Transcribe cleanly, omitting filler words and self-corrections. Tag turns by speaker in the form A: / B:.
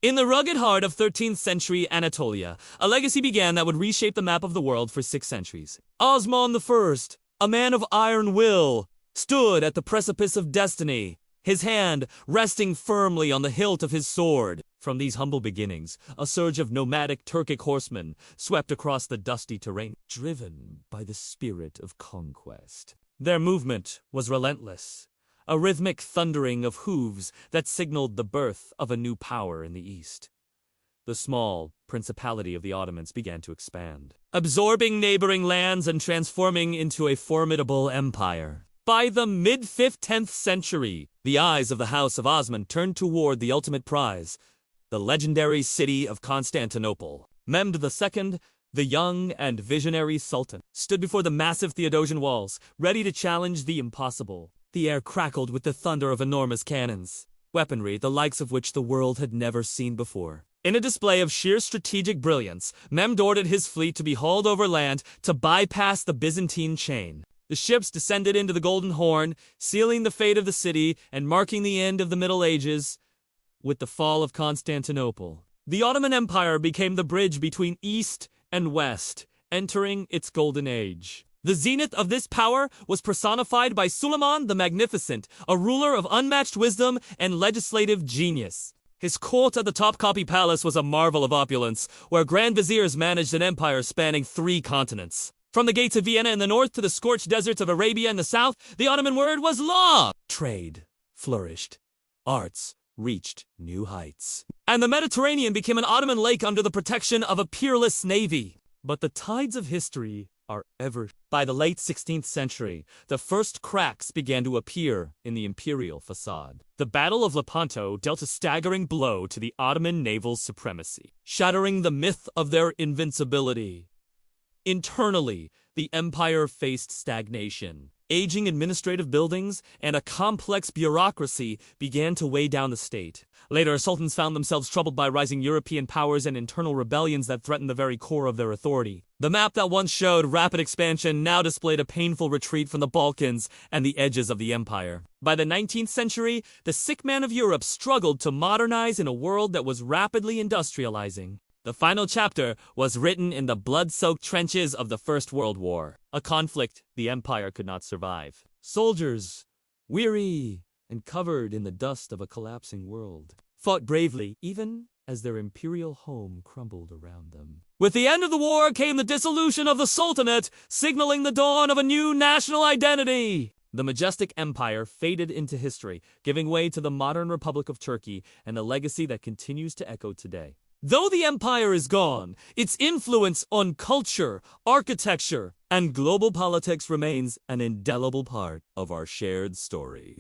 A: In the rugged heart of 13th century Anatolia, a legacy began that would reshape the map of the world for 6 centuries. Osman I, a man of iron will, stood at the precipice of destiny, his hand resting firmly on the hilt of his sword. From these humble beginnings, a surge of nomadic Turkic horsemen swept across the dusty terrain, driven by the spirit of conquest. Their movement was relentless, a rhythmic thundering of hooves that signaled the birth of a new power in the east. The small principality of the Ottomans began to expand, absorbing neighboring lands and transforming into a formidable empire. By the mid-10th century, the eyes of the House of Osman turned toward the ultimate prize, the legendary city of Constantinople. Mehmed II, the young and visionary sultan, stood before the massive Theodosian walls, ready to challenge the impossible. The air crackled with the thunder of enormous cannons, weaponry the likes of which the world had never seen before. In a display of sheer strategic brilliance, Mehmed ordered his fleet to be hauled over land to bypass the Byzantine chain. The ships descended into the Golden Horn, sealing the fate of the city and marking the end of the Middle Ages. With the fall of Constantinople, the Ottoman Empire became the bridge between East and West, entering its golden age. The zenith of this power was personified by Suleiman the Magnificent, a ruler of unmatched wisdom and legislative genius. His court at the Topkapi Palace was a marvel of opulence, where grand viziers managed an empire spanning 3 continents. From the gates of Vienna in the north to the scorched deserts of Arabia in the south, the Ottoman word was law. Trade flourished. Arts reached new heights. And the Mediterranean became an Ottoman lake under the protection of a peerless navy. But the tides of history are ever. By the late 16th century, the first cracks began to appear in the imperial facade. The Battle of Lepanto dealt a staggering blow to the Ottoman naval supremacy, shattering the myth of their invincibility. Internally, the empire faced stagnation. Aging administrative buildings and a complex bureaucracy began to weigh down the state. Later, sultans found themselves troubled by rising European powers and internal rebellions that threatened the very core of their authority. The map that once showed rapid expansion now displayed a painful retreat from the Balkans and the edges of the empire. By the 19th century, the sick man of Europe struggled to modernize in a world that was rapidly industrializing. The final chapter was written in the blood-soaked trenches of the First World War, a conflict the empire could not survive. Soldiers, weary and covered in the dust of a collapsing world, fought bravely even as their imperial home crumbled around them. With the end of the war came the dissolution of the Sultanate, signaling the dawn of a new national identity. The majestic empire faded into history, giving way to the modern Republic of Turkey and a legacy that continues to echo today. Though the empire is gone, its influence on culture, architecture, and global politics remains an indelible part of our shared story.